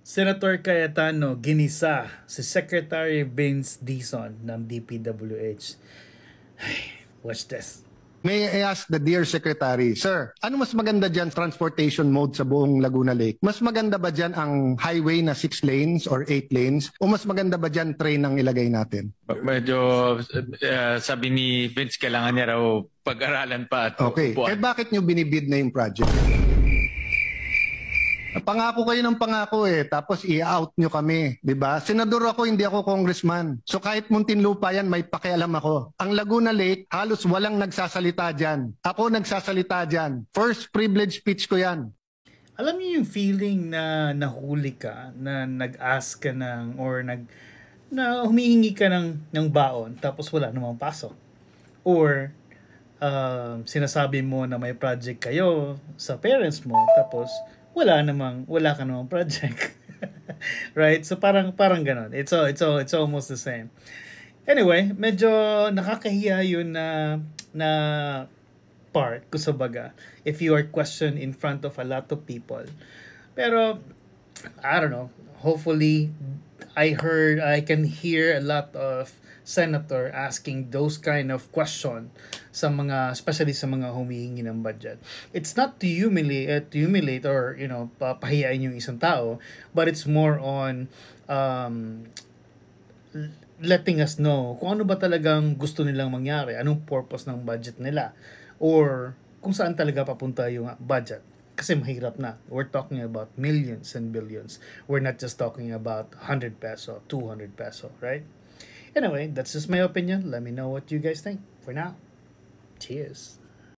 Senator Cayetano ginisa si Secretary Vince Dizon ng DPWH. Watch this. May I ask the dear Secretary, Sir, ano mas maganda dyan transportation mode sa buong Laguna Lake? Mas maganda ba dyan ang highway na 6 lanes or 8 lanes? O mas maganda ba dyan train ang ilagay natin? Medyo sabi ni Vince, kailangan niya raw pag-aralan pa at Okay. upuan. Bakit nyo binibid na yung project? Pangako kayo ng pangako tapos i-out nyo kami, di ba? Senador ako, hindi ako congressman. So kahit Muntinlupa yan, may pakialam ako. Ang Laguna Lake, halos walang nagsasalita dyan. Ako nagsasalita dyan. First privilege speech ko yan. Alam niyo yung feeling na nahuli ka, na nag-ask ka ng, or na humihingi ka ng baon, tapos wala namang pasok. Or sinasabi mo na may project kayo sa parents mo, tapos wala ka namang project. Right? So parang ganon. It's almost the same. Anyway, medyo nakakahiya yun na part ko sa baga if you are questioned in front of a lot of people. Pero I don't know, hopefully I can hear a lot of senator asking those kind of question sa mga, especially sa mga humihingi ng budget. It's not to humiliate or pahiyain yung isang tao, but it's more on letting us know kung ano ba talagang gusto nilang mangyari, anong purpose ng budget nila, or kung saan talaga papunta yung budget. Kasi mahirap na. We're talking about millions and billions. We're not just talking about 100 peso, 200 peso, right? Anyway, that's just my opinion. Let me know what you guys think. For now, cheers.